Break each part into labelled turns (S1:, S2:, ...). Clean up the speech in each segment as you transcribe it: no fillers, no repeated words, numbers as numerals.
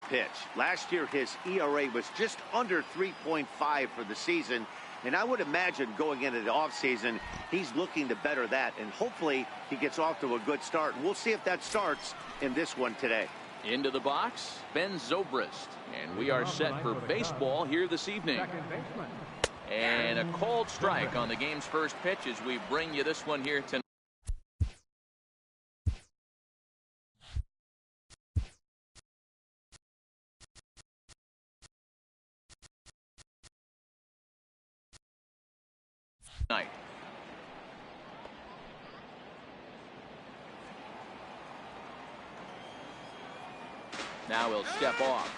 S1: pitch. Last year, his ERA was just under 3.5 for the season. And I would imagine going into the offseason, he's looking to better that. And hopefully he gets off to a good start. We'll see if that starts in this one today.
S2: Into the box, Ben Zobrist. And we are set for baseball here this evening. And a cold strike on the game's first pitch as we bring you this one here tonight. Now he'll step off.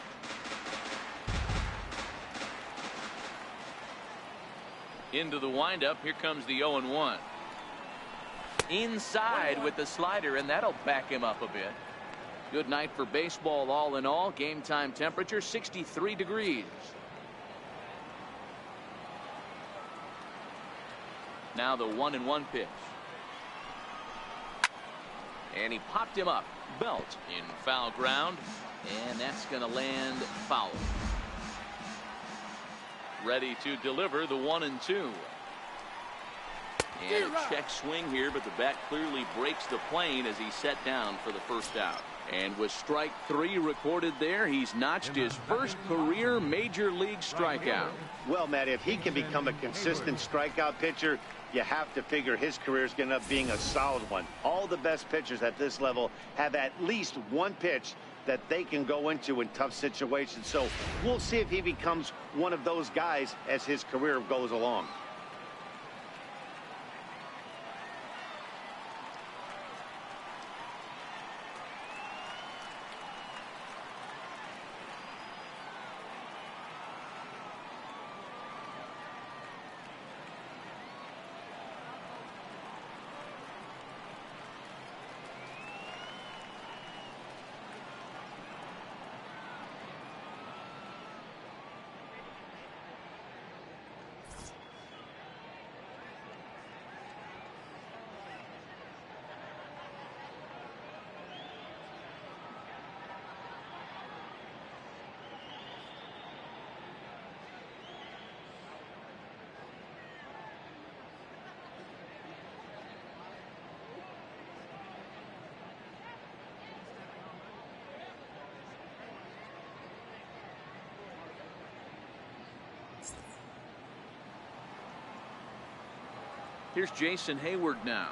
S2: Into the windup. Here comes the 0-1. Inside with the slider, and that'll back him up a bit. Good night for baseball all in all. Game time temperature 63 degrees. Now the 1-1 pitch. And he popped him up. Belt in foul ground. And that's going to land foul. Ready to deliver the 1-2. And a check swing here, but the bat clearly breaks the plane as he's set down for the first out. And with strike 3 recorded there, he's notched his first career major league strikeout.
S1: Well, Matt, if he can become a consistent strikeout pitcher, you have to figure his career is going to end up being a solid one. All the best pitchers at this level have at least one pitch that they can go into in tough situations. So we'll see if he becomes one of those guys as his career goes along.
S2: Here's Jason Hayward now.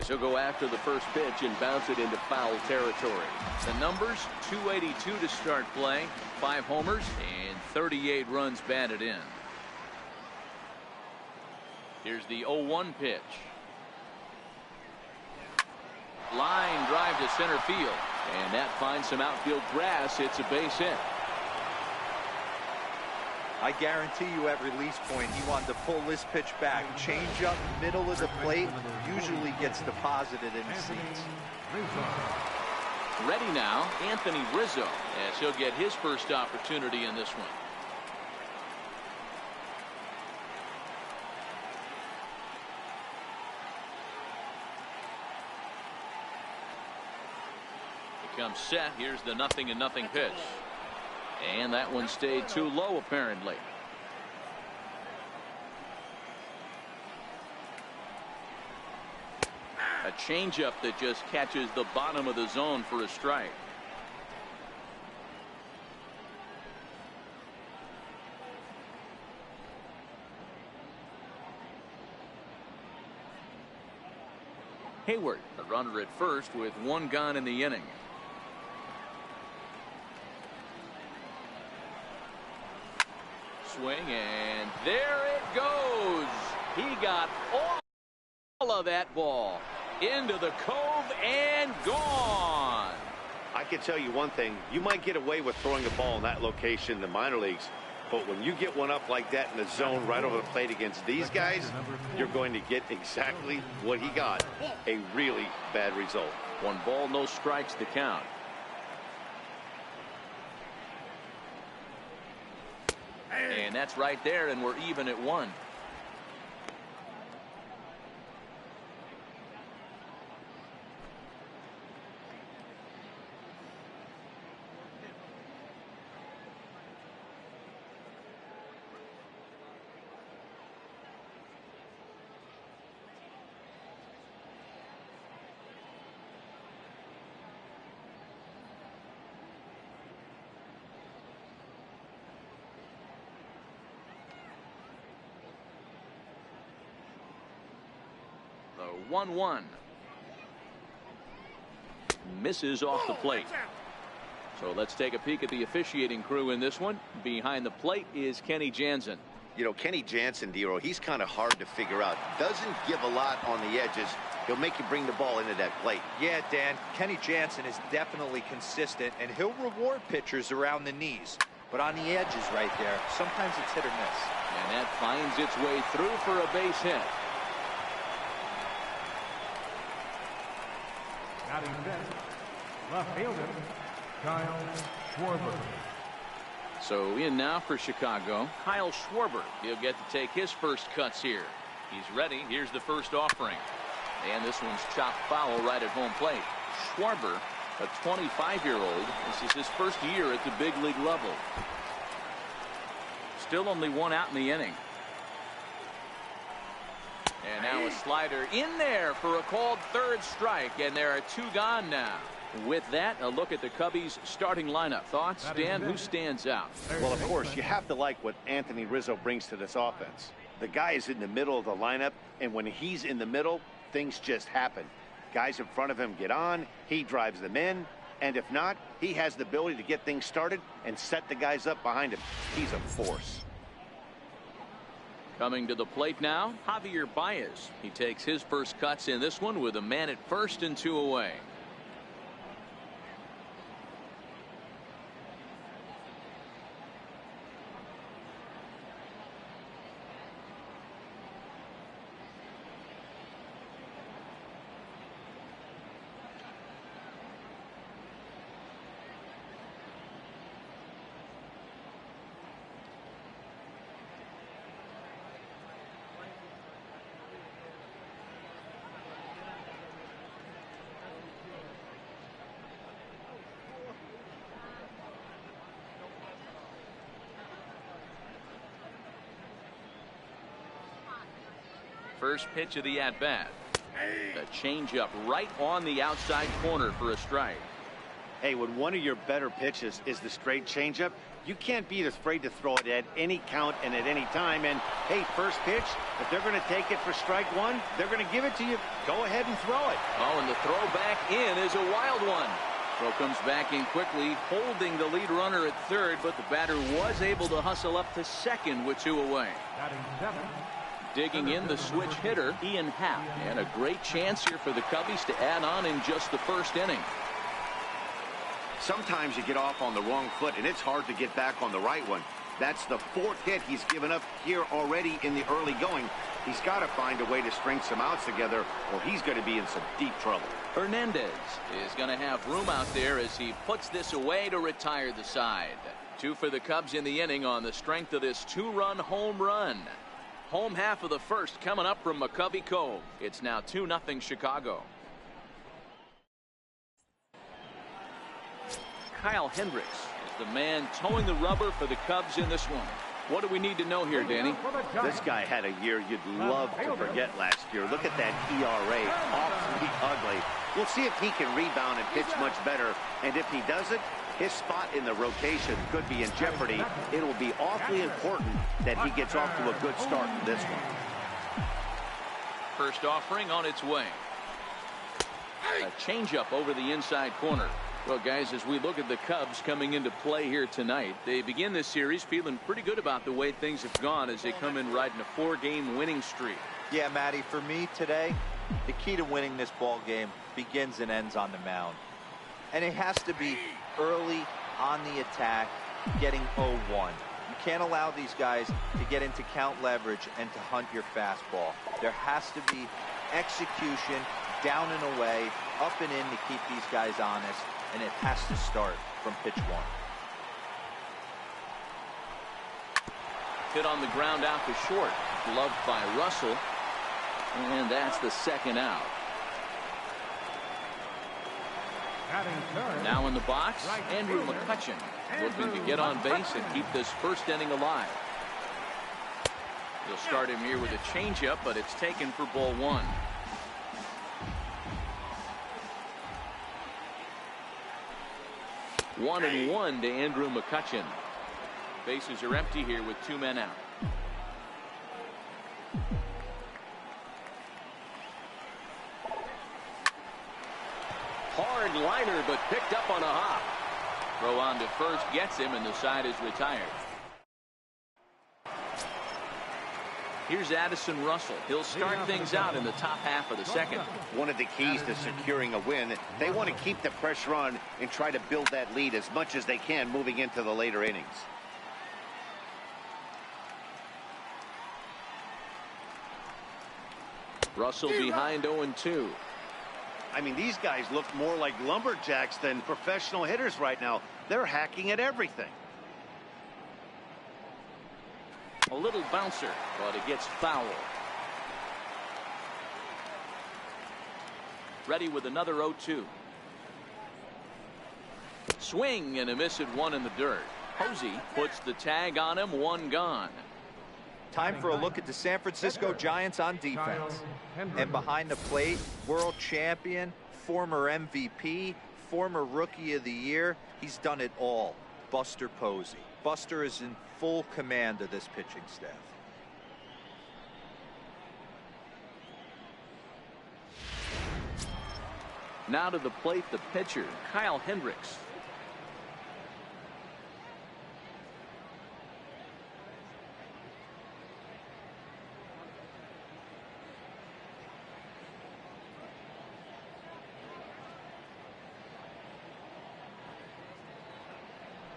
S2: He'll go after the first pitch and bounce it into foul territory. The numbers: 282 to start play, 5 homers and 38 runs batted in. Here's the 0-1 pitch. Line drive to center field, and that finds some outfield grass. It's a base hit.
S3: I guarantee you at release point he wanted to pull this pitch back. Change up middle of the plate usually gets deposited in the seats.
S2: Ready now, Anthony Rizzo, as he'll get his first opportunity in this one. He comes set. Here's the 0-0 pitch. And that one stayed too low, apparently. A changeup that just catches the bottom of the zone for a strike. Hayward, the runner at first with 1 gone in the inning. Swing, and there it goes. He got all of that ball into the cove and gone.
S1: I can tell you one thing. You might get away with throwing a ball in that location in the minor leagues, but when you get one up like that in the zone right over the plate against these guys, you're going to get exactly what he got. A really bad result.
S2: 1 ball, no strikes to count. And that's right there, and we're even at 1. 1-1. Misses off the plate. So let's take a peek at the officiating crew in this one. Behind the plate is Kenny Jansen.
S1: You know, Kenny Jansen, D-Roll, he's kind of hard to figure out. Doesn't give a lot on the edges. He'll make you bring the ball into that plate.
S3: Yeah, Dan, Kenny Jansen is definitely consistent, and he'll reward pitchers around the knees. But on the edges right there, sometimes it's hit or miss.
S2: And that finds its way through for a base hit.
S4: Batting fifth, left fielder, Kyle Schwarber.
S2: So in now for Chicago, Kyle Schwarber. He'll get to take his first cuts here. He's ready. Here's the first offering. And this one's chopped foul right at home plate. Schwarber, a 25-year-old. This is his first year at the big league level. Still only one out in the inning. And now a slider in there for a called third strike. And there are two gone now. With that, a look at the Cubbies starting lineup. Thoughts, Dan? Who stands out?
S1: Well, of course, you have to like what Anthony Rizzo brings to this offense. The guy is in the middle of the lineup, and when he's in the middle, things just happen. Guys in front of him get on, he drives them in, and if not, he has the ability to get things started and set the guys up behind him. He's a force.
S2: Coming to the plate now, Javier Baez. He takes his first cuts in this one with a man at first and two away. First pitch of the at-bat. A changeup right on the outside corner for a strike.
S1: Hey, when one of your better pitches is the straight changeup, you can't be afraid to throw it at any count and at any time. And, hey, first pitch, if they're going to take it for strike one, they're going to give it to you. Go ahead and throw it.
S2: Oh, and the throw back in is a wild one. Throw comes back in quickly, holding the lead runner at third, but the batter was able to hustle up to second with two away.
S4: Batting seventh.
S2: Digging in the switch hitter, Ian Happ. And a great chance here for the Cubbies to add on in just the first inning.
S1: Sometimes you get off on the wrong foot, and it's hard to get back on the right one. That's the fourth hit he's given up here already in the early going. He's got to find a way to string some outs together, or he's going to be in some deep trouble.
S2: Hernandez is going to have room out there as he puts this away to retire the side. Two for the Cubs in the inning on the strength of this two-run home run. Home half of the first coming up from McCovey Cove. It's now 2-0 Chicago. Kyle Hendricks is the man towing the rubber for the Cubs in this one. What do we need to know here, Danny?
S1: This guy had a year you'd love to forget last year. Look at that ERA. Awfully ugly. We'll see if he can rebound and pitch much better. And if he doesn't, his spot in the rotation could be in jeopardy. It'll be awfully important that he gets off to a good start in this one.
S2: First offering on its way. A changeup over the inside corner. Well, guys, as we look at the Cubs coming into play here tonight, they begin this series feeling pretty good about the way things have gone as they come in riding a 4-game winning streak.
S3: Yeah, Matty, for me today, the key to winning this ball game begins and ends on the mound. And it has to be early on the attack, getting 0-1. You can't allow these guys to get into count leverage and to hunt your fastball. There has to be execution, down and away, up and in to keep these guys honest, and it has to start from pitch one.
S2: Hit on the ground out to short, gloved by Russell, and that's the second out. Now in the box, Andrew McCutchen looking to get on base and keep this first inning alive. He'll start him here with a changeup, but it's taken for ball one. One and one to Andrew McCutchen. Bases are empty here with two men out.
S5: High liner, but picked up on a hop.
S2: Throw on to first gets him, and the side is retired. Here's Addison Russell. He'll start things out in the top half of the second.
S1: One of the keys to securing a win, they want to keep the pressure on and try to build that lead as much as they can moving into the later innings.
S2: Russell behind 0-2.
S1: I mean, these guys look more like lumberjacks than professional hitters right now. They're hacking at everything.
S2: A little bouncer, but it gets foul. Ready with another 0-2. Swing and a miss at one in the dirt. Posey puts the tag on him, one gone.
S3: Time for a look at the San Francisco Giants on defense. And behind the plate, world champion, former MVP, former Rookie of the Year. He's done it all. Buster Posey. Buster is in full command of this pitching staff.
S2: Now to the plate, the pitcher, Kyle Hendricks.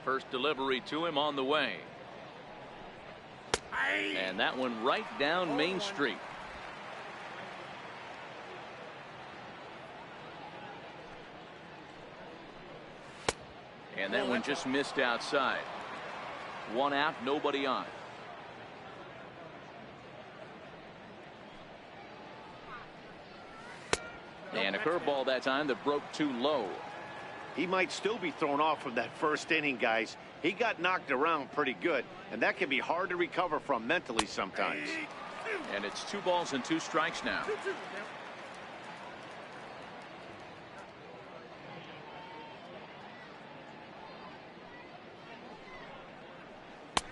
S2: First delivery to him on the way. And that one right down Main Street. And that one just missed outside. One out, nobody on. And a curveball that time that broke too low.
S1: He might still be thrown off from that first inning, guys. He got knocked around pretty good, and that can be hard to recover from mentally sometimes.
S2: And it's 2 balls and 2 strikes now.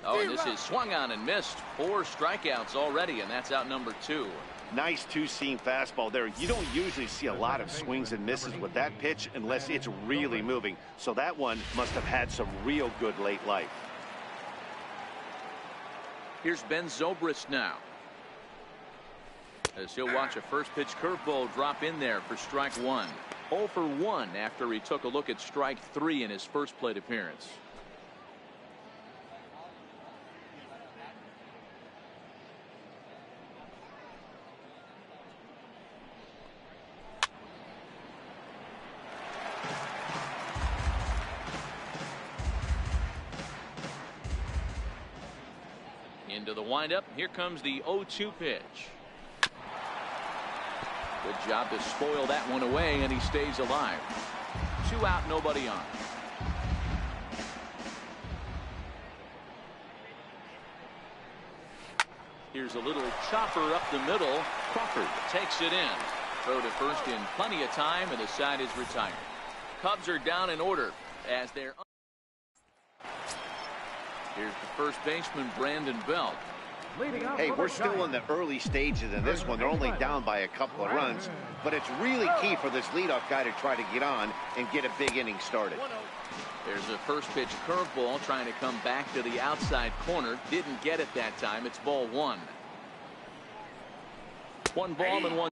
S2: Oh, and this is swung on and missed. 4 strikeouts already, and that's out number 2.
S1: Nice two-seam fastball there. You don't usually see a lot of swings and misses with that pitch unless it's really moving. So that one must have had some real good late life.
S2: Here's Ben Zobrist now, as he'll watch a first pitch curveball drop in there for strike 1. 0 for 1 after he took a look at strike 3 in his first plate appearance. Into the windup. Here comes the 0-2 pitch. Good job to spoil that one away, and he stays alive. 2 out, nobody on. Here's a little chopper up the middle. Crawford takes it in. Throw to first in plenty of time, and the side is retired. Cubs are down in order as they're. Here's the first baseman, Brandon Belt.
S1: Hey, we're still in the early stages in this one. They're only down by a couple of runs, but it's really key for this leadoff guy to try to get on and get a big inning started.
S2: There's a first pitch curveball trying to come back to the outside corner. Didn't get it that time. It's ball 1. 1 ball and 1.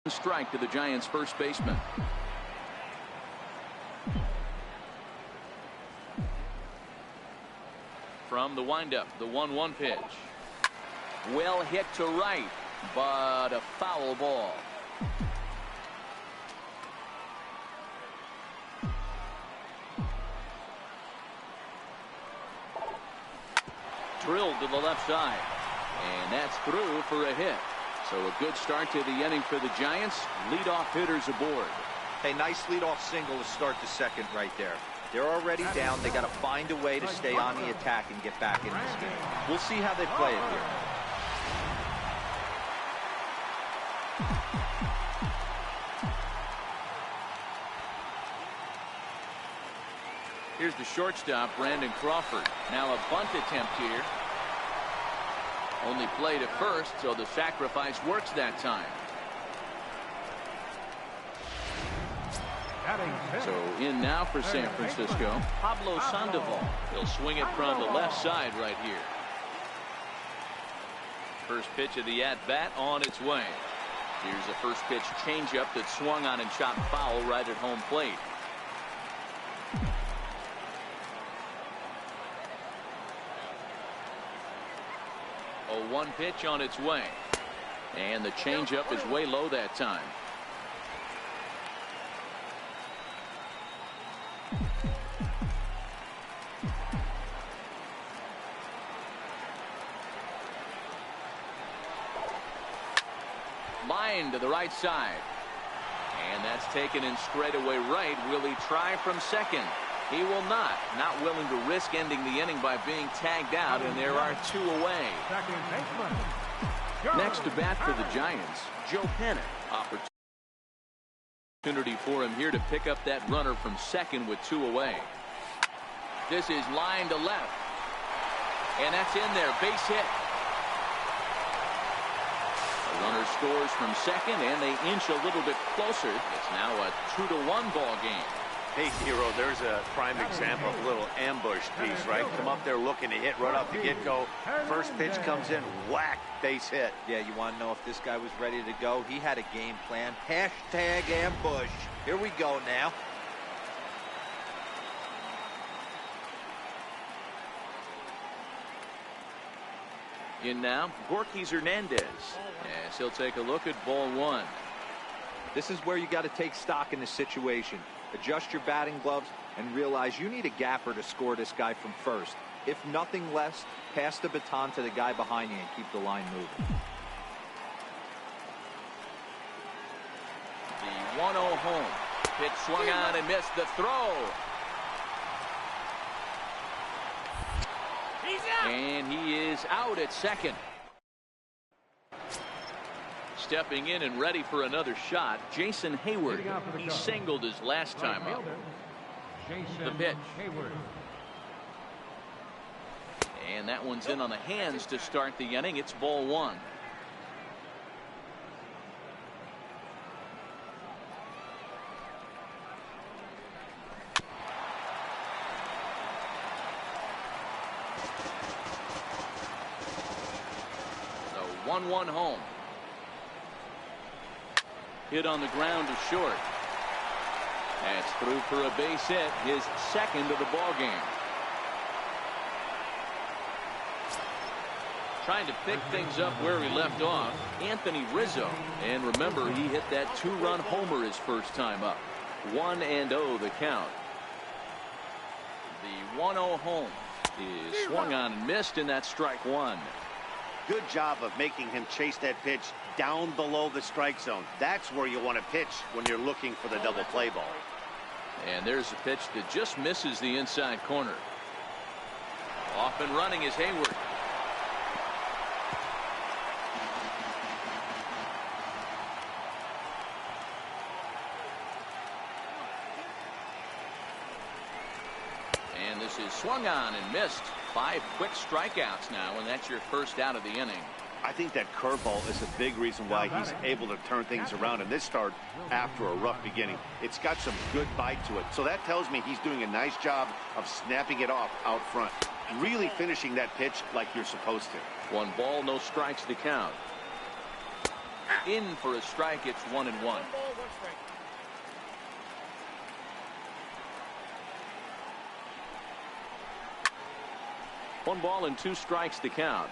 S2: Strike to the Giants first baseman. From the windup, the 1-1 pitch. Well hit to right, but a foul ball. Drilled to the left side, and that's through for a hit. So a good start to the inning for the Giants. Leadoff hitters aboard.
S3: Hey, nice leadoff single to start the second right there. They're already down. They got to find a way to stay on the attack and get back in this game. We'll see how they play it here.
S2: Here's the shortstop, Brandon Crawford. Now a bunt attempt here. Only play to first, so the sacrifice works that time. So in now for San Francisco, Pablo Sandoval. He'll swing it from the left side right here. First pitch of the at-bat on its way. Here's a first pitch changeup that swung on and chopped foul right at home plate. A 1 pitch on its way. And the changeup is way low that time. Line to the right side. And that's taken in straightaway right. Will he try from second? He will not. Not willing to risk ending the inning by being tagged out, and there are 2 away. Next to bat for the Giants, Joe Panic. Opportunity for him here to pick up that runner from second with 2 away. This is line to left. And that's in there. Base hit. The runner scores from second, and they inch a little bit closer. It's now a 2-1 ball game.
S1: Hey, Hero, there's a prime example of a little ambush piece, right? Come up there looking to hit right off the get-go. First pitch comes in, whack, base hit.
S3: Yeah, you want to know if this guy was ready to go? He had a game plan. Hashtag ambush. Here we go now.
S2: In now, Gorky Hernandez. Yes, he'll take a look at ball 1.
S3: This is where you got to take stock in the situation. Adjust your batting gloves and realize you need a gapper to score this guy from first. If nothing less, pass the baton to the guy behind you and keep the line moving.
S2: The 1-0 home. Pitch swung on and missed the throw. And he is out at second. Stepping in and ready for another shot, Jason Hayward. He singled his last time up. The pitch. And that one's in on the hands to start the inning. It's ball 1. The 1-1 home. Hit on the ground to short. That's through for a base hit, his second of the ball game. Trying to pick things up where he left off, Anthony Rizzo. And remember, he hit that 2-run homer his first time up. 1-0 the count. The 1-0 home is swung on and missed, and that's strike 1.
S1: Good job of making him chase that pitch down below the strike zone. That's where you want to pitch when you're looking for the double play ball.
S2: And there's a pitch that just misses the inside corner. Off and running is Hayward. And this is swung on and missed. 5 quick strikeouts now, and that's your first out of the inning.
S1: I think that curveball is a big reason why he's able to turn things around in this start after a rough beginning. It's got some good bite to it. So that tells me he's doing a nice job of snapping it off out front. Really finishing that pitch like you're supposed to.
S2: 1 ball, no strikes to count. In for a strike, it's 1-1. 1 ball and 2 strikes to count.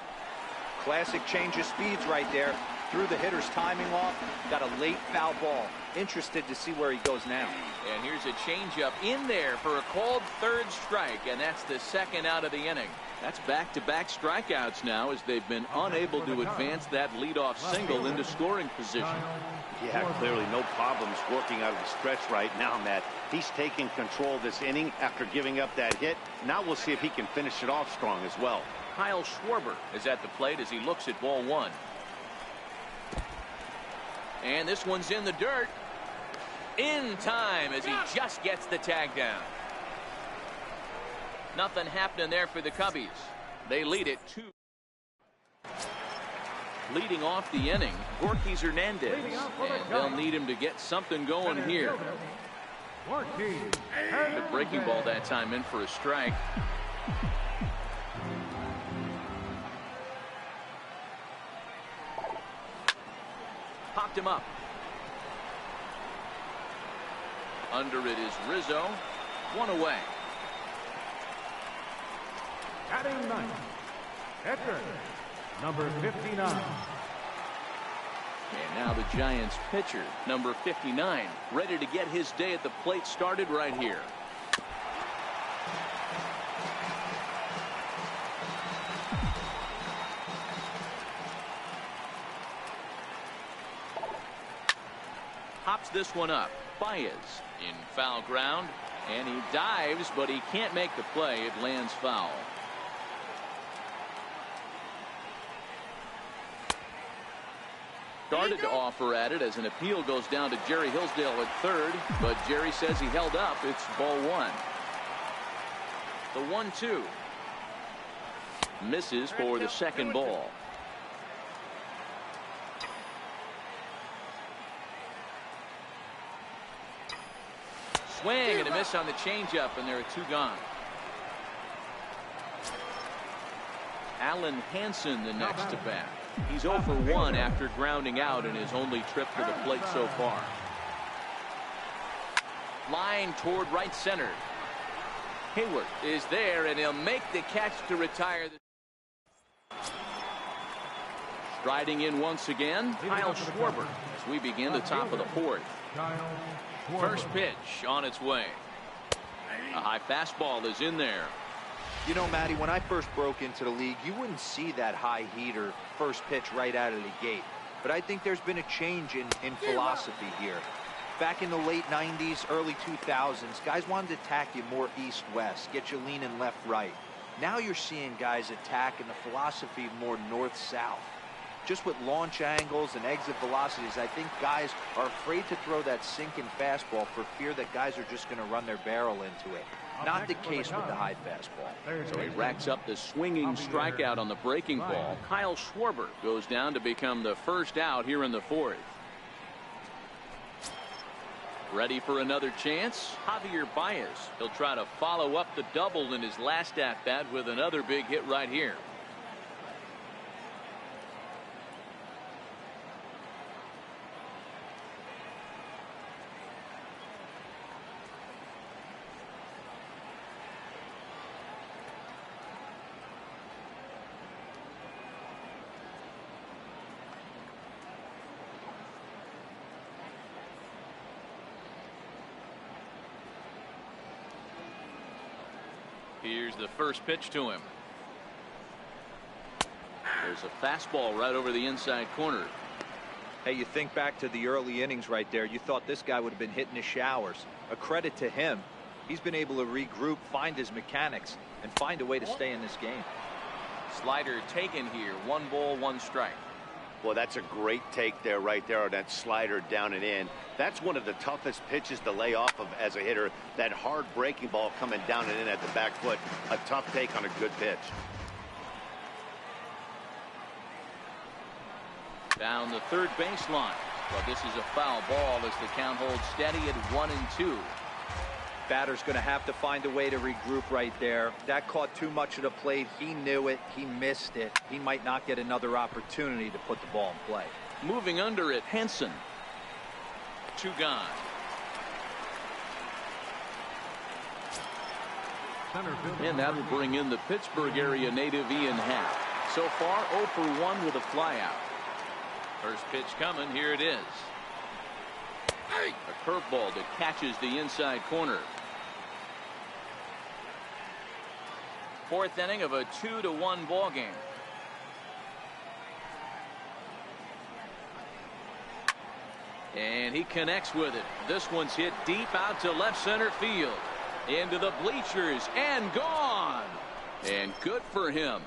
S3: Classic change of speeds right there. Threw the hitter's timing off. Got a late foul ball. Interested to see where he goes now.
S2: And here's a changeup in there for a called 3rd strike, and that's the second out of the inning. That's back-to-back strikeouts now, as they've been unable to advance that leadoff single into scoring position.
S1: Yeah, clearly no problems working out of the stretch right now, Matt. He's taking control of this inning after giving up that hit. Now we'll see if he can finish it off strong as well.
S2: Kyle Schwarber is at the plate as he looks at ball 1. And this one's in the dirt. In time as he just gets the tag down. Nothing happening there for the Cubbies. They lead it 2. Leading off the inning, Gorky Hernandez, and they'll need him to get something going here. The breaking ball that time in for a strike. Popped him up. Under it is Rizzo. One away.
S4: Batting ninth, Edgar, number 59.
S2: And now the Giants pitcher, number 59, ready to get his day at the plate started right here. Hops this one up. Baez in foul ground, and he dives, but he can't make the play. It lands foul. Started to offer at it as an appeal goes down to Jerry Hillsdale at third, but Jerry says he held up. It's ball one. The 1-2 misses for the second ball. Swing and a miss on the changeup, and there are two gone. Alan Hansen the next to bat. He's 0 for 1 after grounding out in his only trip to the plate so far. Line toward right center. Hayward is there, and he'll make the catch to retire. Striding in once again, Kyle Schwarber as we begin the top of the fourth. First pitch on its way. A high fastball is in there.
S3: You know, Matty, when I first broke into the league, you wouldn't see that high heater first pitch right out of the gate. But I think there's been a change in philosophy here. Back in the late 90s, early 2000s, guys wanted to attack you more east-west, get you leaning left-right. Now you're seeing guys attack in the philosophy more north-south. Just with launch angles and exit velocities, I think guys are afraid to throw that sinking fastball for fear that guys are just going to run their barrel into it. Not the case with the high fastball.
S2: So he racks up the swinging strikeout on the breaking ball. Kyle Schwarber goes down to become the first out here in the fourth. Ready for another chance? Javier Baez. He'll try to follow up the double in his last at-bat with another big hit right here. Here's the first pitch to him. There's a fastball right over the inside corner.
S3: Hey, you think back to the early innings right there. You thought this guy would have been hitting the showers. A credit to him. He's been able to regroup, find his mechanics, and find a way to stay in this game.
S2: Slider taken here. 1 ball, 1 strike.
S1: Well, that's a great take there, right there, on that slider down and in. That's one of the toughest pitches to lay off of as a hitter. That hard breaking ball coming down and in at the back foot. A tough take on a good pitch.
S2: Down the third baseline. Well, this is a foul ball as the count holds steady at 1-2.
S3: Batter's going to have to find a way to regroup right there. That caught too much of the plate. He knew it. He missed it. He might not get another opportunity to put the ball in play.
S2: Moving under it, Henson. 2 gone. And that will bring in the Pittsburgh area native Ian Happ. So far 0 for 1 with a flyout. First pitch coming. Here it is. A curveball that catches the inside corner. Fourth inning of a 2-1 ball game. And he connects with it. This one's hit deep out to left center field. Into the bleachers and gone. And good for him.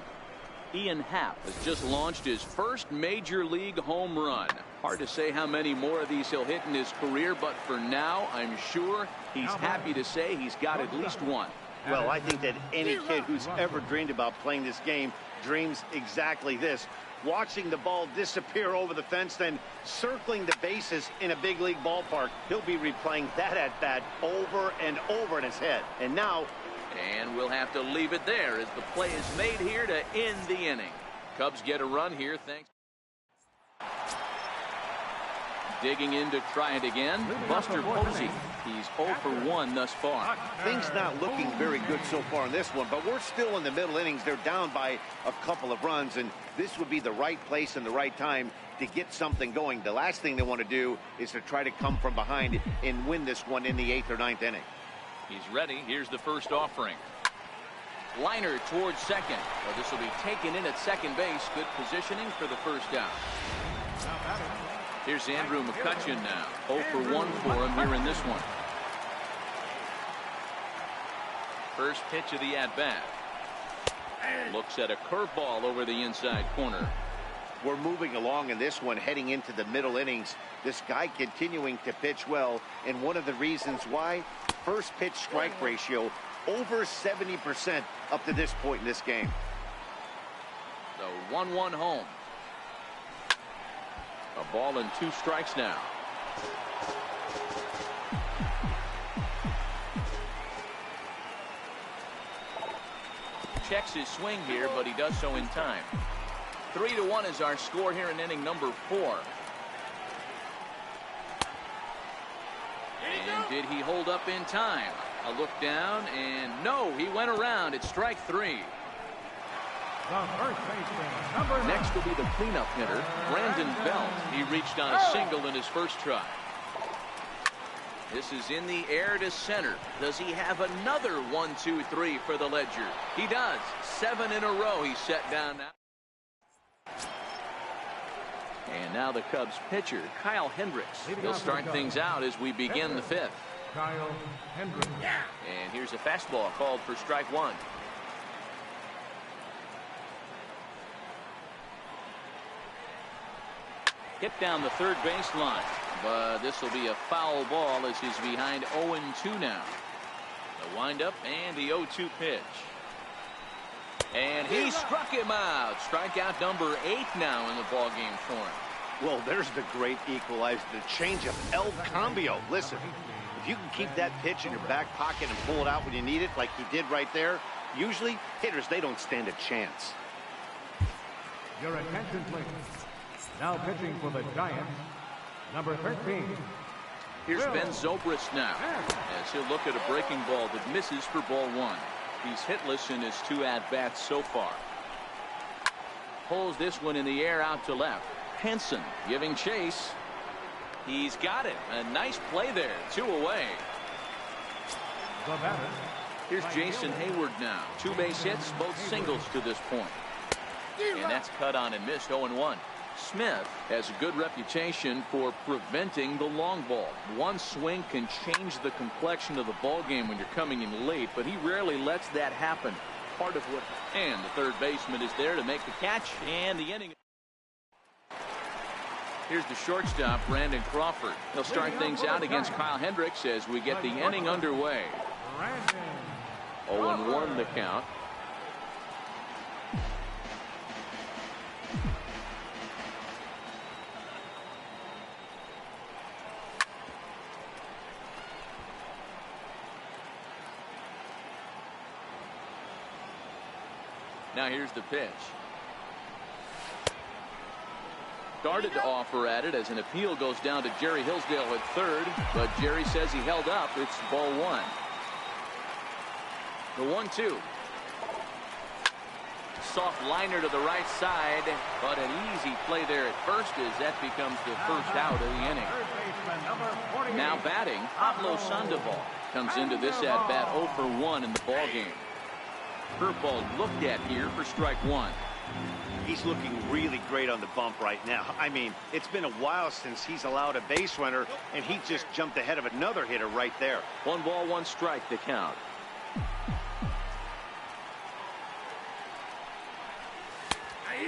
S2: Ian Happ has just launched his first major league home run. Hard to say how many more of these he'll hit in his career, but for now, I'm sure he's happy to say he's got at least one.
S1: Well, I think that any kid who's ever dreamed about playing this game dreams exactly this. watching the ball disappear over the fence, then circling the bases in a big league ballpark. He'll be replaying that at-bat over and over in his head. And now...
S2: And we'll have to leave it there as the play is made here to end the inning. Cubs get a run here, thanks. Digging in to try it again, Buster Posey. He's 0 for 1 thus far.
S1: Things not looking very good so far in this one, but we're still in the middle innings. They're down by a couple of runs, and this would be the right place and the right time to get something going. The last thing they want to do is to try to come from behind and win this one in the 8th or 9th inning.
S2: He's ready. Here's the first offering. Liner towards second. Well, this will be taken in at second base. Good positioning for the first down. Here's Andrew McCutchen now. 0 for 1 for him here in this one. First pitch of the at-bat. Looks at a curveball over the inside corner.
S1: We're moving along in this one, heading into the middle innings. This guy continuing to pitch well, and one of the reasons why, first pitch strike ratio over 70% up to this point in this game.
S2: The 1-1 home. A ball and 2 strikes now. Checks his swing here, but he does so in time. 3-1 is our score here in inning number 4. And did he hold up in time? A look down, and no, he went around. It's strike 3. Next will be the cleanup hitter, Brandon Belt. He reached on a single in his first try. This is in the air to center. Does he have another 1-2-3 for the Ledger? He does. 7 in a row he's set down now. And now the Cubs pitcher, Kyle Hendricks. He'll start things out as we begin the 5th.
S4: Kyle Hendricks.
S2: And here's a fastball called for strike 1. Hit down the third baseline, but this will be a foul ball as he's behind 0-2 now. The windup and the 0-2 pitch. And he struck him out. Strikeout number 8 now in the ballgame for him.
S1: Well, there's the great equalizer, the changeup, El Cambio. Listen, if you can keep that pitch in your back pocket and pull it out when you need it, like he did right there, usually hitters, they don't stand a chance.
S4: Your attention, please. Now pitching for the Giants, number 13.
S2: Here's Ben Zobrist now, as he'll look at a breaking ball that misses for ball 1. He's hitless in his 2 at-bats so far. Pulls this one in the air out to left. Henson giving chase. He's got it. A nice play there. 2 away. Here's Jason Hayward now. 2 base hits, both singles to this point. And that's cut on and missed. 0-1. Smith has a good reputation for preventing the long ball. One swing can change the complexion of the ball game when you're coming in late, but he rarely lets that happen. Part of what. And the third baseman is there to make the catch, and the inning. Here's the shortstop, Brandon Crawford. He'll start things out against Kyle Hendricks as we get the inning underway. 0-1 the count. Now here's the pitch. Started to offer at it as an appeal goes down to Jerry Hillsdale at third, but Jerry says he held up. It's ball 1. The 1-2. Soft liner to the right side, but an easy play there at first as that becomes the first out of the inning. Now batting, Pablo Sandoval comes into this at bat 0 for 1 in the ball game. Curveball looked at here for strike 1.
S1: He's looking really great on the bump right now. I mean, it's been a while since he's allowed a base runner, and he just jumped ahead of another hitter right there.
S2: 1 ball, 1 strike to count.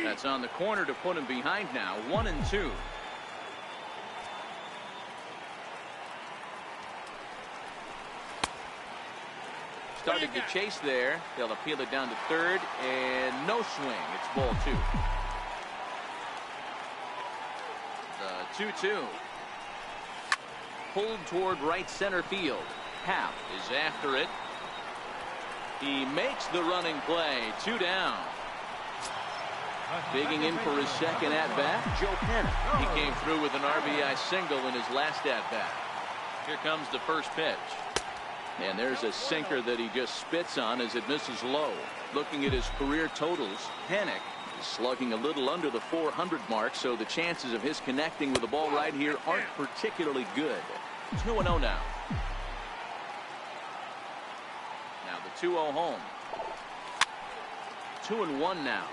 S2: That's on the corner to put him behind now. 1-2. Started to chase there. They'll appeal it down to third, and no swing. It's ball 2. 2-2. Pulled toward right center field. Happ is after it. He makes the running play. 2 down. Digging in for his second at-bat, Joe Penn. He came through with an RBI single in his last at-bat. Here comes the first pitch. And there's a sinker that he just spits on as it misses low. Looking at his career totals, Panic is slugging a little under the 400 mark, so the chances of his connecting with the ball right here aren't particularly good. 2-0 now. Now the 2-0 home. 2-1 now.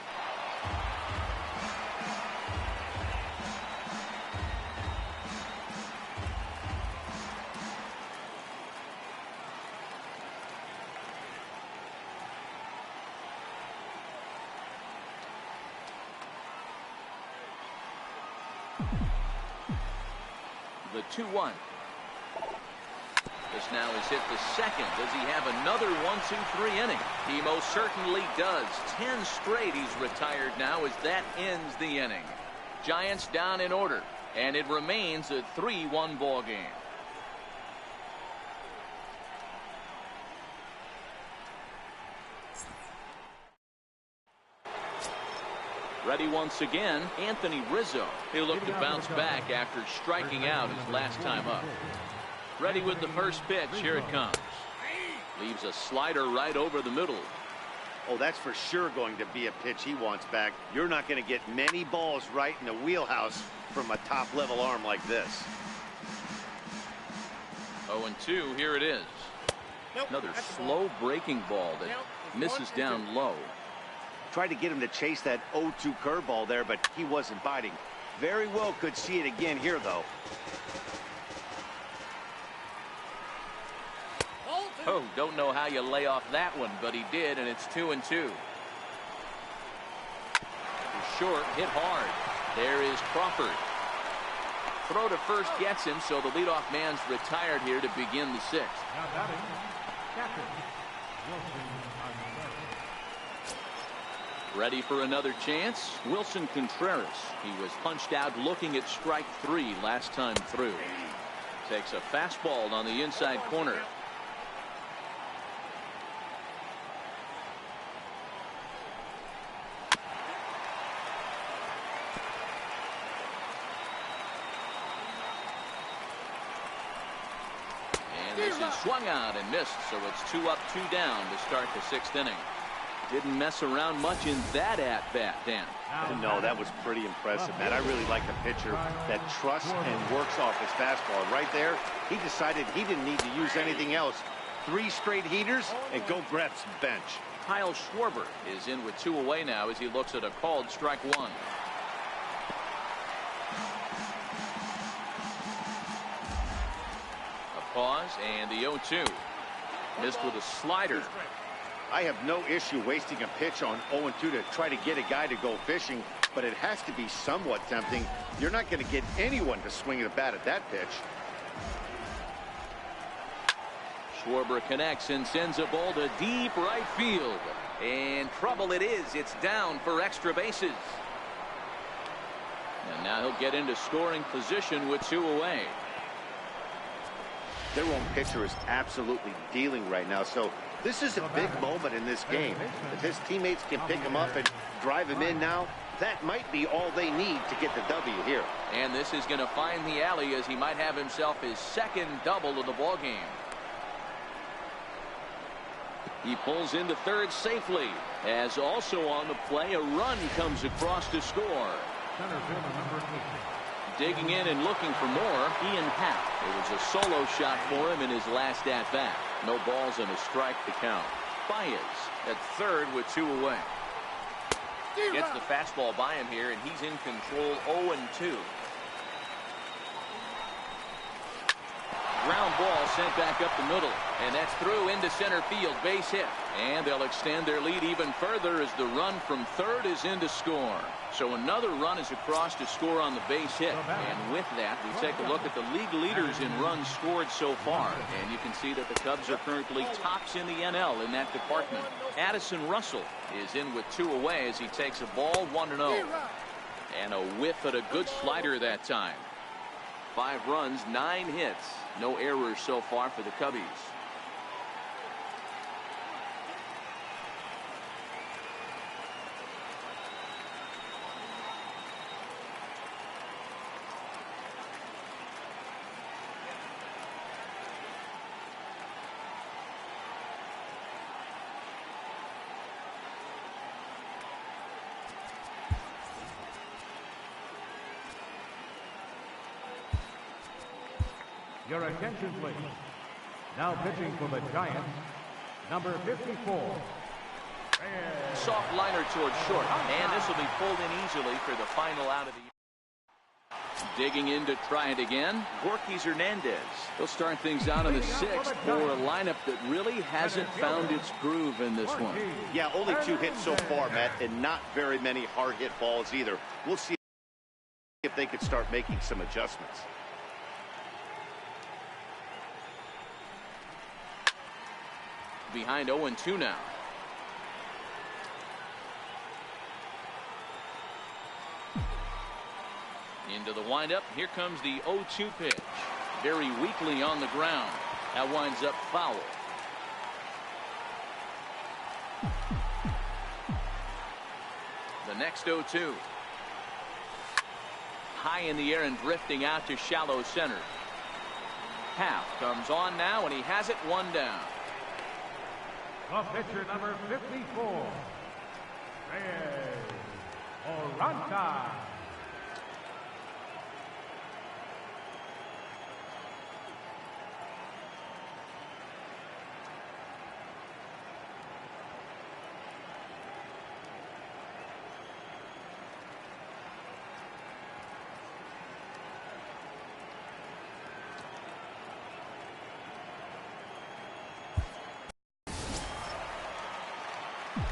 S2: The 2-1. This now is hit the second. Does he have another 1-2-3 inning? He most certainly does. 10 straight he's retired now as that ends the inning. Giants down in order, and it remains a 3-1 ball game. Ready once again, Anthony Rizzo. He'll look to bounce back after striking out his last time up. Ready with the first pitch. Here it comes. Leaves a slider right over the middle.
S1: Oh, that's for sure going to be a pitch he wants back. You're not going to get many balls right in the wheelhouse from a top-level arm like this.
S2: 0-2. Here it is. Another slow breaking ball that misses down low.
S1: Tried to get him to chase that 0-2 curveball there, but he wasn't biting. Very well could see it again here, though.
S2: Oh, don't know how you lay off that one, but he did, and it's 2-2. Short, hit hard. There is Crawford. Throw to first gets him, so the leadoff man's retired here to begin the sixth.
S4: Now batting, captain, Wilson.
S2: Ready for another chance? Wilson Contreras. He was punched out looking at strike 3 last time through. Takes a fastball on the inside corner. And this is swung out and missed, so it's 2 up, 2 down to start the sixth inning. Didn't mess around much in that at-bat, Dan.
S1: No, that was pretty impressive, man. I really like a pitcher that trusts and works off his fastball. Right there, he decided he didn't need to use anything else. 3 straight heaters and go grab some bench.
S2: Kyle Schwarber is in with 2 away now as he looks at a called strike 1. A pause and the 0-2. Missed with a slider.
S1: I have no issue wasting a pitch on 0-2 to try to get a guy to go fishing, but it has to be somewhat tempting. You're not going to get anyone to swing the bat at that pitch.
S2: Schwarber connects and sends a ball to deep right field. And trouble it is. It's down for extra bases. And now he'll get into scoring position with 2 away.
S1: Their own pitcher is absolutely dealing right now, so this is a big moment in this game. If his teammates can pick him up and drive him in now, that might be all they need to get the W here.
S2: And this is going to find the alley as he might have himself his second double of the ball game. He pulls into third safely, as also on the play a run comes across to score.
S4: Center fielder number 8.
S2: Digging in and looking for more, Ian Happ. It was a solo shot for him in his last at-bat. No balls and a strike to count. Baez at third with 2 away. Gets the fastball by him here, and he's in control 0-2. Ground ball sent back up the middle, and that's through into center field, base hit. And they'll extend their lead even further as the run from third is in to score. So another run is across to score on the base hit. And with that, we take a look at the league leaders in runs scored so far. And you can see that the Cubs are currently tops in the NL in that department. Addison Russell is in with 2 away as he takes a ball 1-0. And a whiff at a good slider that time. 5 runs, 9 hits. No errors so far for the Cubbies.
S4: Your attention, please. Now pitching for the Giants, number 54.
S2: Soft liner towards short, and this will be pulled in easily for the final out of the year. Digging in to try it again, Gorky Hernandez. He'll start things out in the 6th for a lineup that really hasn't found its groove in this one.
S1: Yeah, only 2 hits so far, Matt, and not very many hard hit balls either. We'll see if they could start making some adjustments.
S2: Behind 0-2 now. Into the windup. Here comes the 0-2 pitch. Very weakly on the ground. That winds up foul. The next 0-2. High in the air and drifting out to shallow center. Half comes on now, and he has it 1 down.
S4: The pitcher, number 54, Reyes Oranta.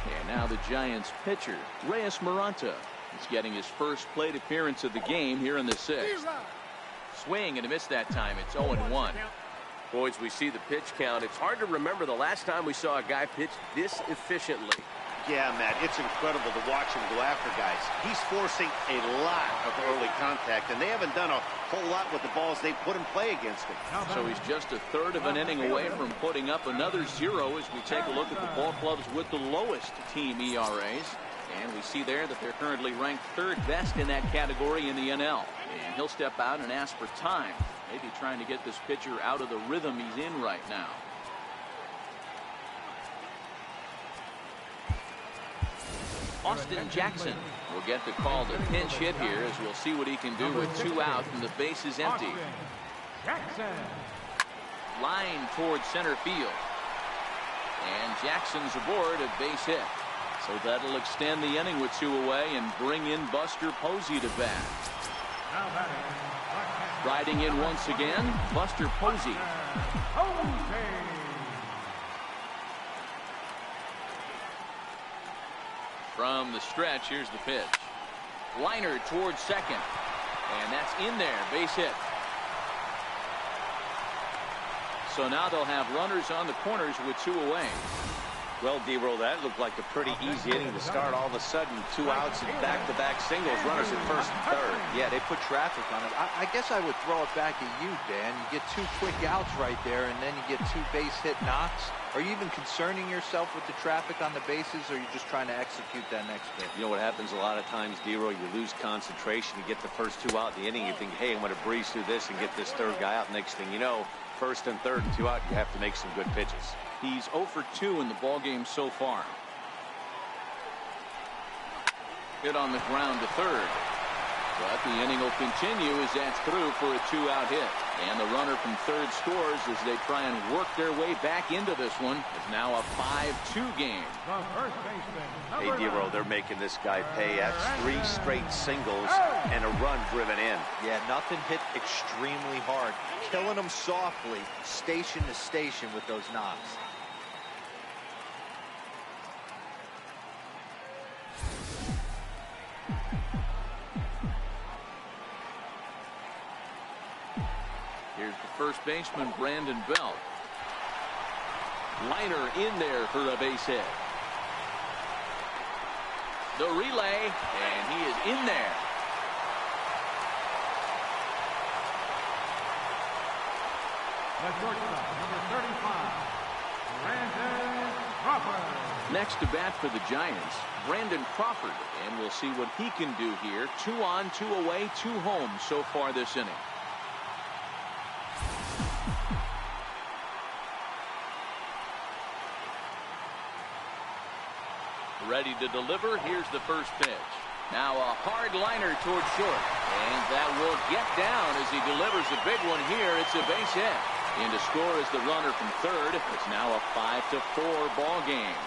S2: And now the Giants pitcher, Reyes Oranta, is getting his first plate appearance of the game here in the 6th. Swing and a miss that time. It's 0-1.
S5: Boys, we see the pitch count. It's hard to remember the last time we saw a guy pitch this efficiently.
S1: Yeah, Matt, it's incredible to watch him go after guys. He's forcing a lot of early contact, and they haven't done a whole lot with the balls they put in play against him.
S2: So he's just a third of an inning away from putting up another 0 as we take a look at the ball clubs with the lowest team ERAs. And we see there that they're currently ranked 3rd best in that category in the NL. And he'll step out and ask for time. Maybe trying to get this pitcher out of the rhythm he's in right now. Austin Jackson will get the call to pinch hit here, as we'll see what he can do with 2 out and the base is empty. Line towards center field. And Jackson's aboard a base hit. So that'll extend the inning with 2 away and bring in Buster Posey to bat. Riding in once again, Buster Posey. From the stretch, here's the pitch. Liner towards second. And that's in there. Base hit. So now they'll have runners on the corners with 2 away.
S6: Well, D-Roll, that looked like a pretty easy inning to start. All of a sudden, 2 outs and back-to-back singles. Runners at first and third.
S3: Yeah, they put traffic on it. I guess I would throw it back at you, Dan. You get 2 quick outs right there, and then you get 2 base hit knocks. Are you even concerning yourself with the traffic on the bases, or are you just trying to execute that next pitch?
S6: You know what happens a lot of times, D-Roll? You lose concentration. You get the first 2 out in the inning. You think, hey, I'm going to breeze through this and get this 3rd guy out. Next thing you know, first and third and 2 out, you have to make some good pitches.
S2: He's 0 for 2 in the ballgame so far. Hit on the ground to third. But the inning will continue as that's through for a 2-out hit. And the runner from third scores as they try and work their way back into this one. It's now a 5-2 game.
S1: Hey, D-Roll, they're making this guy pay. That's 3 straight singles and a run driven in.
S3: Yeah, nothing hit extremely hard. Killing them softly, station to station with those knocks.
S2: Here's the first baseman, Brandon Belt. Liner in there for a base hit. The relay, and he is in there.
S4: The shortstop, number 35, Brandon Crawford.
S2: Next to bat for the Giants, Brandon Crawford, and we'll see what he can do here. 2 on, 2 away, 2 home so far this inning. Ready to deliver. Here's the first pitch. Now a hard liner towards short, and that will get down as he delivers a big one here. It's a base hit. And to score is the runner from third. It's now a 5-4 ball game.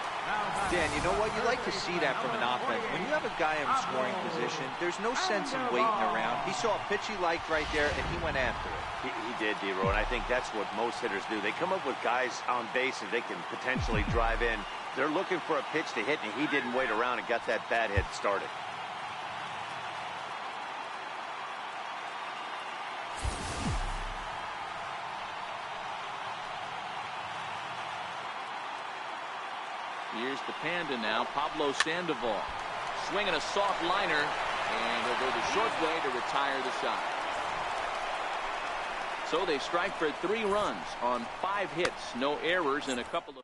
S3: Dan, you know what? You like to see that from an offense. When you have a guy in scoring position, there's no sense in waiting around. He saw a pitch he liked right there, and he went after it.
S1: He did, D-Row, and I think that's what most hitters do. They come up with guys on base that they can potentially drive in. They're looking for a pitch to hit, and he didn't wait around and got that bat hit started.
S2: Here's the Panda now, Pablo Sandoval. Swinging a soft liner, and he'll go the short way to retire the side. So they strike for 3 runs on 5 hits, no errors, and a couple of...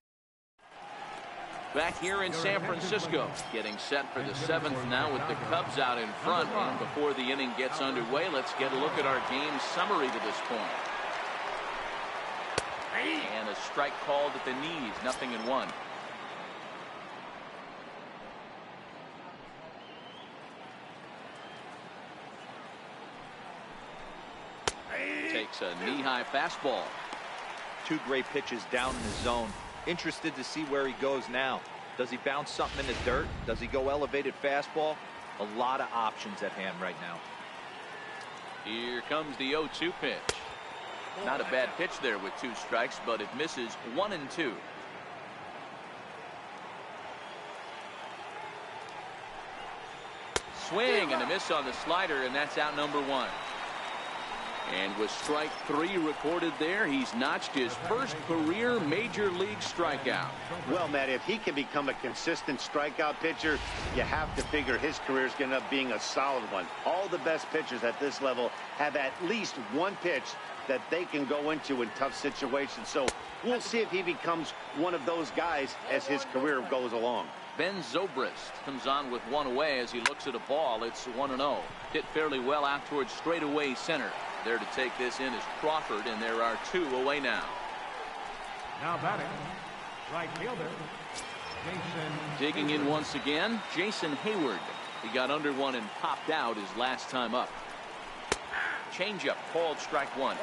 S2: Back here in San Francisco, getting set for the 7th now with the Cubs out in front. And before the inning gets underway, let's get a look at our game summary to this point. And a strike called at the knees, 0-1. Takes a knee-high fastball.
S3: 2 great pitches down in the zone. Interested to see where he goes now. Does he bounce something in the dirt? Does he go elevated fastball? A lot of options at hand right now.
S2: Here comes the 0-2 pitch. Not a bad pitch there with 2 strikes, but it misses 1-2. Swing and a miss on the slider, and that's out number 1. And with strike 3 recorded there, he's notched his first career major league strikeout.
S1: Well, Matt, if he can become a consistent strikeout pitcher, you have to figure his career is going to end up being a solid one. All the best pitchers at this level have at least one pitch that they can go into in tough situations. So we'll see if he becomes one of those guys as his career goes along.
S2: Ben Zobrist comes on with 1 away as he looks at a ball. It's 1-0. Hit fairly well out towards straightaway center. There to take this in is Crawford, and there are 2 away now.
S4: Now batting, right fielder, Jason.
S2: Digging in once again, Jason Hayward. He got under 1 and popped out his last time up. Changeup called strike 1.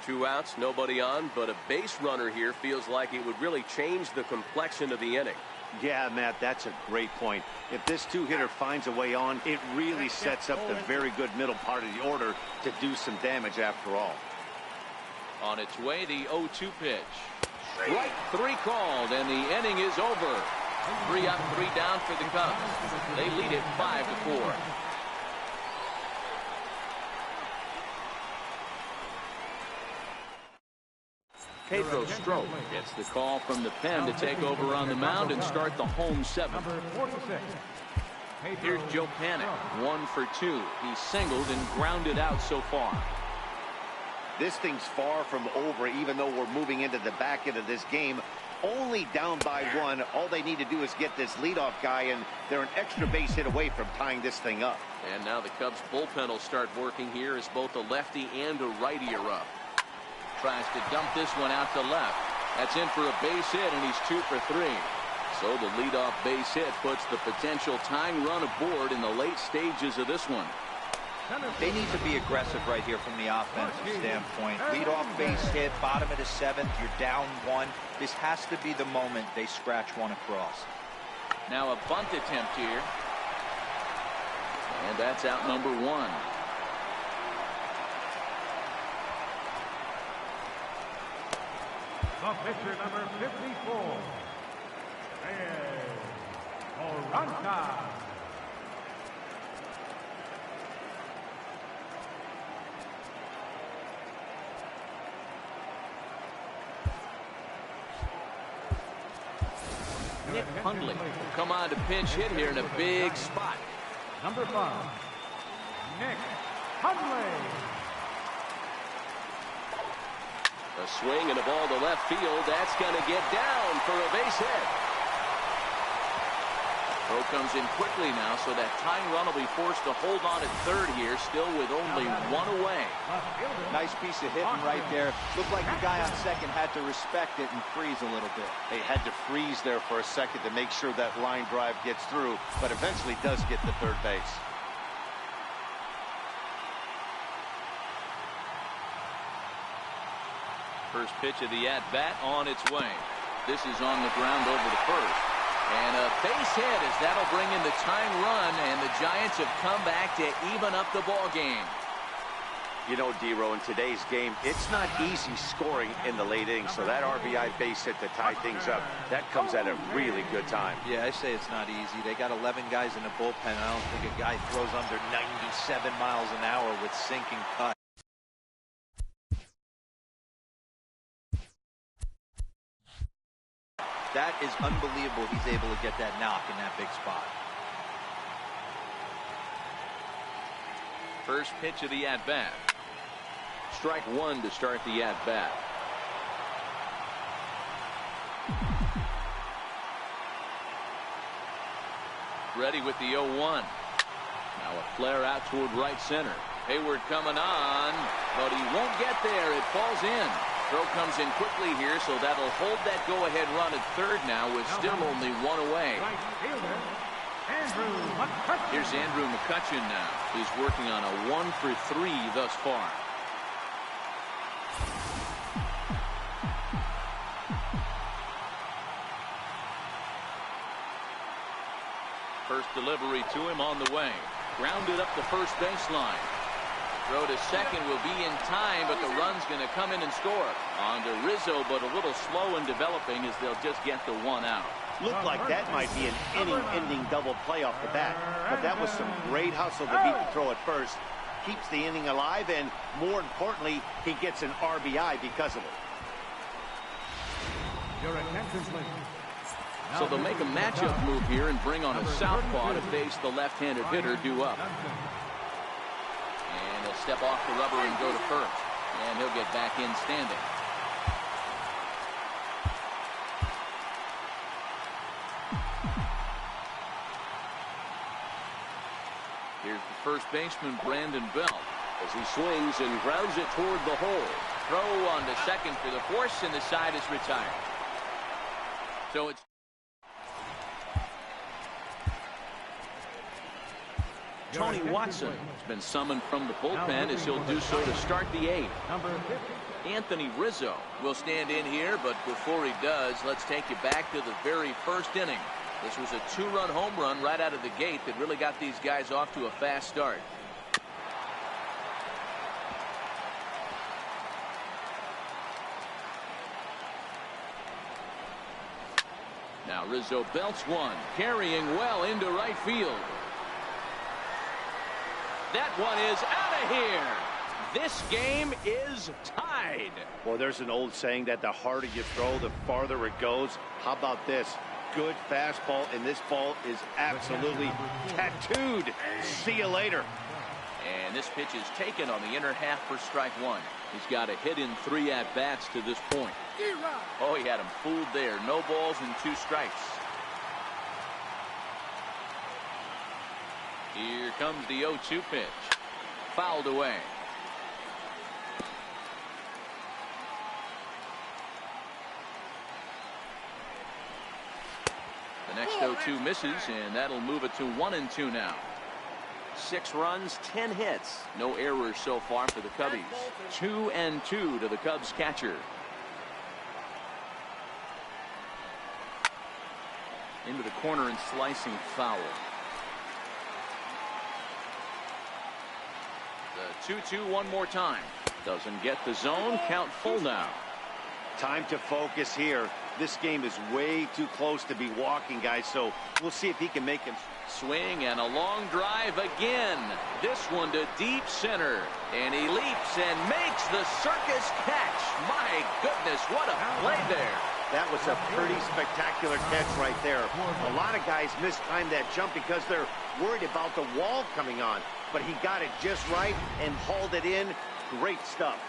S5: 2 outs, nobody on, but a base runner here feels like it would really change the complexion of the inning.
S1: Yeah, Matt, that's a great point. If this 2-hitter finds a way on, it really sets up the very good middle part of the order to do some damage after all.
S2: On its way, the 0-2 pitch. Strike 3 called, and the inning is over. 3 up, 3 down for the Cubs. They lead it 5-4. Pedro Strop gets the call from the pen to take over on the mound and start the home 7th. Here's Joe Panik, 1 for 2. He's singled and grounded out so far.
S1: This thing's far from over, even though we're moving into the back end of this game. Only down by 1. All they need to do is get this leadoff guy, and they're an extra base hit away from tying this thing up.
S2: And now the Cubs bullpen will start working here as both a lefty and a righty are up. Tries to dump this one out to left. That's in for a base hit, and he's 2 for 3. So the leadoff base hit puts the potential tying run aboard in the late stages of this one.
S3: They need to be aggressive right here from the offensive standpoint. Leadoff base hit, bottom of the 7th, you're down 1. This has to be the moment they scratch 1 across.
S2: Now a bunt attempt here. And that's out number 1.
S4: The pitcher, number 54, Oranka.
S2: Nick Hundley will come on to pinch hit here in a big spot.
S4: Number 5, Nick Hundley.
S5: A swing and a ball to left field. That's going to get down for a base hit. Throw comes in quickly now, so that tying run will be forced to hold on at third here, still with only one away.
S3: Nice piece of hitting right there. Looked like the guy on second had to respect it and freeze a little bit.
S1: They had to freeze there for a second to make sure that line drive gets through, but eventually does get to third base.
S2: First pitch of the at-bat on its way. This is on the ground over to first. And a base hit as that'll bring in the tying run, and the Giants have come back to even up the ball game.
S6: You know, D-Row, in today's game, it's not easy scoring in the late innings, so that RBI base hit to tie things up, that comes at a really good time.
S3: Yeah, I say it's not easy. They got 11 guys in the bullpen. I don't think a guy throws under 97 miles an hour with sinking cut. That is unbelievable. He's able to get that knock in that big spot.
S2: First pitch of the at-bat. Strike one to start the at-bat. Ready with the 0-1. Now a flare out toward right center. Hayward coming on, but he won't get there. It falls in. Throw comes in quickly here, so that'll hold that go-ahead run at third now with still only one away. Here's Andrew McCutchen now. He's working on a 1-for-3 thus far. First delivery to him on the way. Grounded up the first baseline. Throw to second will be in time, but the run's going to come in and score. On to Rizzo, but a little slow in developing as they'll just get the one out.
S1: Looked like that might be an inning-ending double play off the bat, but that was some great hustle to beat the throw at first. Keeps the inning alive, and more importantly, he gets an RBI because of it.
S4: Your attention, please.
S2: So they'll make a matchup move here and bring on a southpaw to face the left-handed hitter due up. And he'll step off the rubber and go to first. And he'll get back in standing. Here's the first baseman, Brandon Belt.
S5: As he swings and grounds it toward the hole.
S2: Throw on to second for the force, and the side is retired. So it's Tony Watson has been summoned from the bullpen as he'll do so to start the eighth. Anthony Rizzo will stand in here, but before he does, let's take you back to the very first inning. This was a two-run home run right out of the gate that really got these guys off to a fast start. Now Rizzo belts one, carrying well into right field. That one is out of here. This game is tied.
S1: Well, there's an old saying that the harder you throw, the farther it goes. How about this? Good fastball, and this ball is absolutely tattooed. See you later.
S2: And this pitch is taken on the inner half for strike one. He's got a hit in 3 at-bats to this point. Oh, he had him fooled there. No balls and 2 strikes. Here comes the 0-2 pitch. Fouled away. The next 0-2 misses, and that'll move it to 1-2 now. 6 runs, 10 hits. No errors so far for the Cubbies. 2-2 to the Cubs catcher. Into the corner and slicing foul. The 2-2 one more time. Doesn't get the zone. Count full now.
S1: Time to focus here. This game is way too close to be walking, guys, so we'll see if he can make him.
S2: Swing and a long drive again. This one to deep center. And he leaps and makes the circus catch. My goodness, what a play there.
S1: That was a pretty spectacular catch right there. A lot of guys mistime that jump because they're worried about the wall coming on. But he got it just right and hauled it in. Great stuff.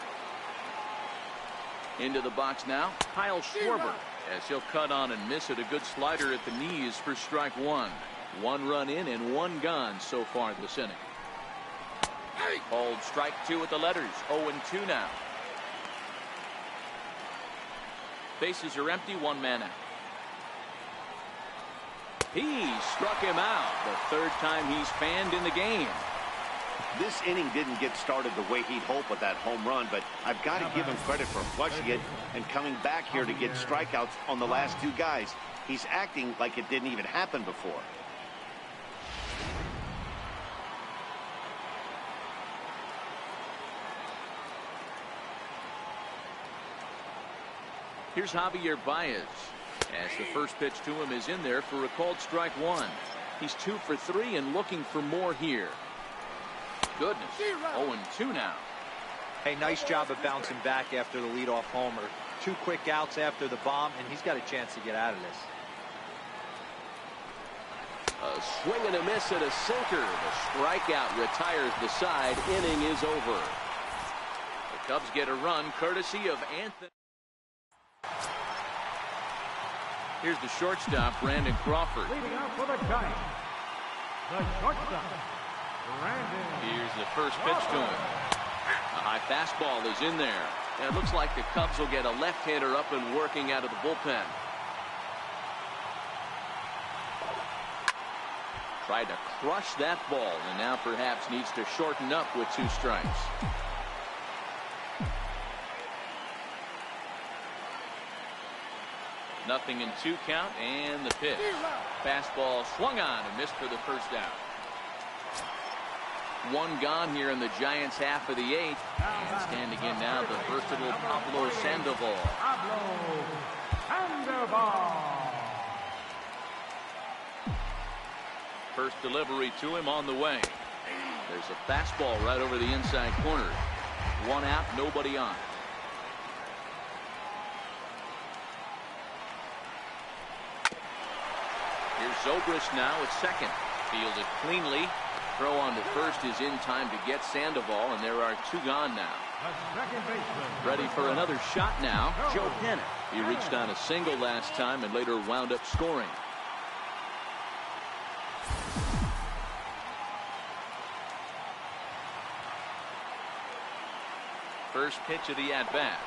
S2: Into the box now, Kyle Schwarber, as he'll cut on and miss it. A good slider at the knees for strike one. 1 run in and 1 gone so far this inning. Called strike 2 with the letters. 0-2 now. Bases are empty. 1 man out. He struck him out. The 3rd time he's fanned in the game.
S1: This inning didn't get started the way he'd hoped with that home run, but I've got to give him credit for flushing it and coming back here to get strikeouts on the last 2 guys. He's acting like it didn't even happen before.
S2: Here's Javier Baez, as the first pitch to him is in there for a called strike 1. He's 2 for 3 and looking for more here. Goodness, 0-2 now.
S3: Hey, nice job of bouncing back after the leadoff homer. 2 quick outs after the bomb, and he's got a chance to get out of this.
S5: A swing and a miss at a sinker. The strikeout retires the side. Inning is over.
S2: The Cubs get a run courtesy of Anthony. Here's the shortstop, Brandon Crawford.
S4: Leading out for the Giants, the shortstop, Brandon.
S2: Here's the first pitch to him. A high fastball is in there. And it looks like the Cubs will get a left-hander up and working out of the bullpen. Tried to crush that ball and now perhaps needs to shorten up with 2 strikes. Nothing in 2 count, and the pitch. Fastball swung on and missed for the first out. 1 gone here in the Giants' half of the 8th. And standing in now, the versatile Pablo Sandoval.
S4: Pablo Sandoval.
S2: First delivery to him on the way. There's a fastball right over the inside corner. 1 out, nobody on. Here's Zobrist now at second. Fielded cleanly. Throw on to first is in time to get Sandoval, and there are 2 gone now. Ready for another shot now, Joe Pennant. He reached on a single last time and later wound up scoring. First pitch of the at-bat.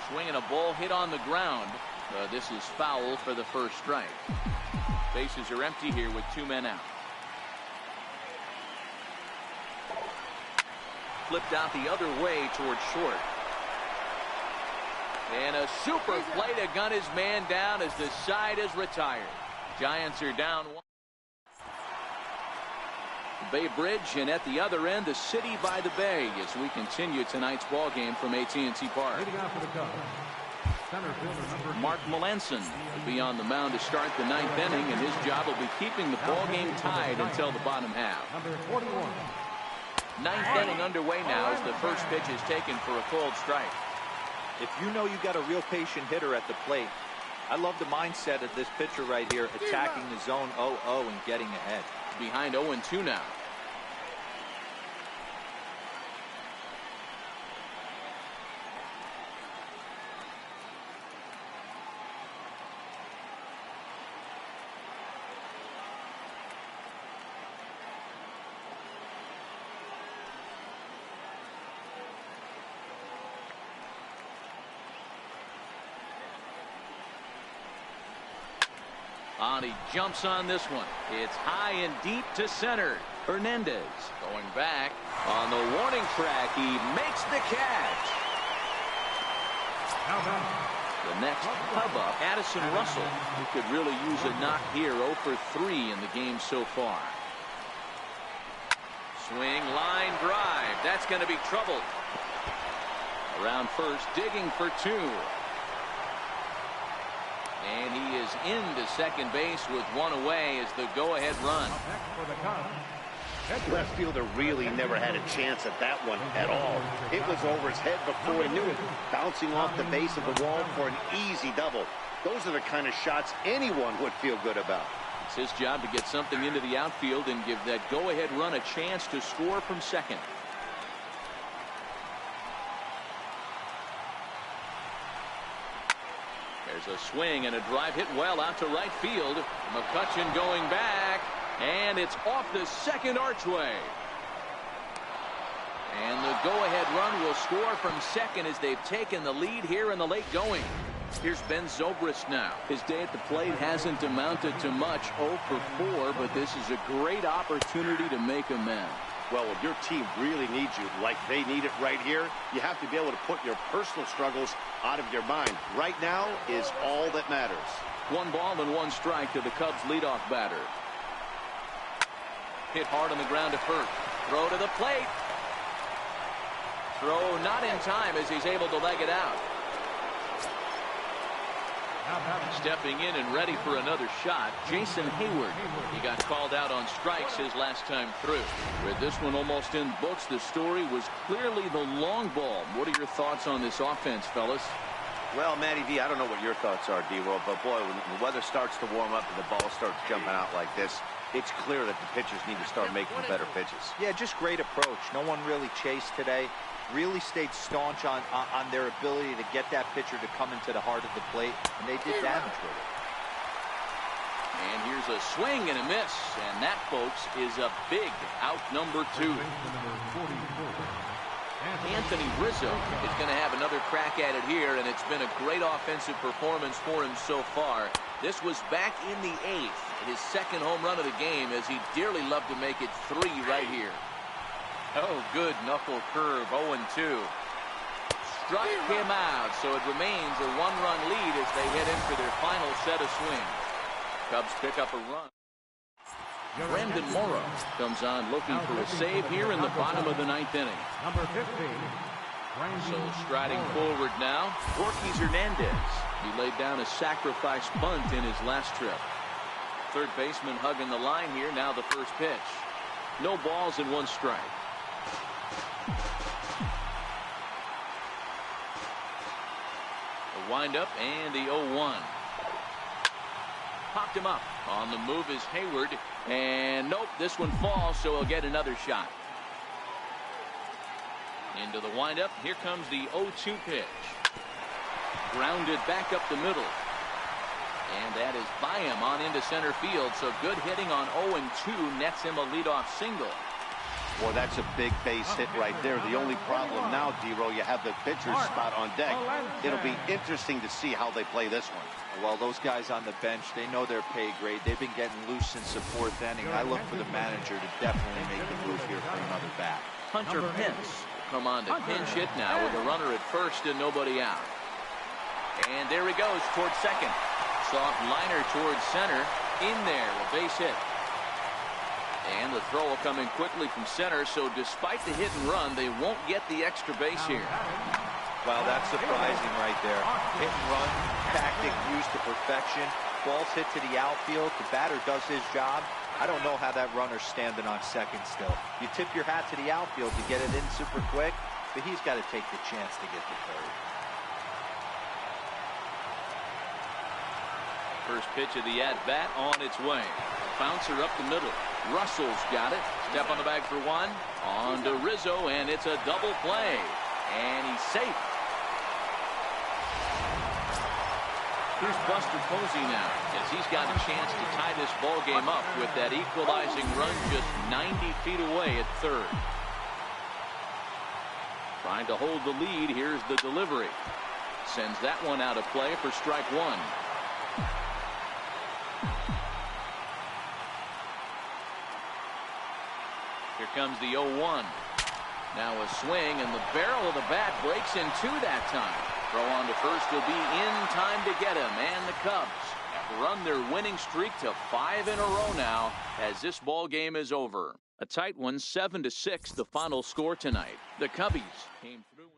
S2: Swinging a ball hit on the ground. This is foul for the first strike. Bases are empty here with 2 men out. Flipped out the other way towards short. And a super play to gun his man down as the side is retired. Giants are down 1. Bay Bridge, and at the other end, the city by the bay, as we continue tonight's ball game from AT&T Park. Mark Melanson will be on the mound to start the 9th inning, and his job will be keeping the ball game tied until the bottom half. 9th inning underway now as the first pitch is taken for a called strike.
S3: If you know you got a real patient hitter at the plate, I love the mindset of this pitcher right here, attacking the zone 0-0 and getting ahead.
S2: Behind 0-2 now. He jumps on this one. It's high and deep to center. Hernandez going back on the warning track. He makes the catch. The next Cub up, Addison Russell, who could really use a knock here. 0 for 3 in the game so far. Swing, line drive. That's going to be trouble. Around first, digging for 2. And he is into second base with 1 away as the go-ahead run.
S1: Left fielder really never had a chance at that one at all. It was over his head before he knew it, bouncing off the base of the wall for an easy double. Those are the kind of shots anyone would feel good about.
S2: It's his job to get something into the outfield and give that go-ahead run a chance to score from second. There's a swing and a drive hit well out to right field. McCutchen going back, and it's off the second archway. And the go-ahead run will score from second as they've taken the lead here in the late going. Here's Ben Zobrist now. His day at the plate hasn't amounted to much, 0 for 4, but this is a great opportunity to make amends.
S1: Well, when your team really needs you, like they need it right here, you have to be able to put your personal struggles out of your mind. Right now is all that matters.
S2: 1 ball and 1 strike to the Cubs leadoff batter. Hit hard on the ground to first. Throw to the plate. Throw not in time as he's able to leg it out. Stepping in and ready for another shot, Jason Hayward. He got called out on strikes his last time through. With this one almost in books, the story was clearly the long ball. What are your thoughts on this offense, fellas?
S6: Well, Matty V, I don't know what your thoughts are, D-Roll, but boy, when the weather starts to warm up and the ball starts jumping out like this, it's clear that the pitchers need to start making better pitches.
S3: Yeah, just great approach. No one really chased today. Really stayed staunch on their ability to get that pitcher to come into the heart of the plate, and they did damage with it.
S2: And here's a swing and a miss, and that, folks, is a big out number 2. Anthony Rizzo is going to have another crack at it here, and it's been a great offensive performance for him so far. This was back in the 8th, his second home run of the game, as he'd dearly love to make it 3 right here. Oh, good knuckle curve, 0-2. Struck him out, so it remains a 1-run lead as they head in for their final set of swings. Cubs pick up a run. Brandon Morrow comes on looking for a save here in the bottom of the 9th inning.
S4: Number 15.
S2: So striding forward now, Ortiz Hernandez. He laid down a sacrifice bunt in his last trip. Third baseman hugging the line here. Now the first pitch. No balls and 1 strike. The windup and the 0-1. Popped him up. On the move is Hayward. And nope, this one falls, so he'll get another shot. Into the windup. Here comes the 0-2 pitch. Grounded back up the middle. And that is by him on into center field. So good hitting on 0-2 nets him a leadoff single.
S1: Boy, that's a big base hit right there. The only problem now, D-Roll, you have the pitcher's spot on deck. It'll be interesting to see how they play this one.
S3: Well, those guys on the bench, they know their pay grade. They've been getting loose in support inning. I look for the manager to definitely make the move here for another bat.
S2: Hunter Pence will come on to pinch hit now with a runner at first and nobody out. And there he goes towards second. Soft liner towards center. In there, a base hit. And the throw will come in quickly from center, so despite the hit and run, they won't get the extra base here.
S3: Well, that's surprising right there. Hit and run, tactic used to perfection. Ball's hit to the outfield. The batter does his job. I don't know how that runner's standing on second still. You tip your hat to the outfield to get it in super quick, but he's got to take the chance to get to third.
S2: First pitch of the at-bat on its way. Bouncer up the middle. Russell's got it. Step on the bag for 1. On to Rizzo, and it's a double play. And he's safe. Here's Buster Posey now, as he's got a chance to tie this ball game up with that equalizing run just 90 feet away at third. Trying to hold the lead. Here's the delivery. Sends that one out of play for strike 1. Here comes the 0-1. Now a swing, and the barrel of the bat breaks in 2 that time. Throw on to first will be in time to get him, and the Cubs have run their winning streak to 5 in a row now as this ball game is over. A tight one, 7-6, the final score tonight. The Cubbies came through.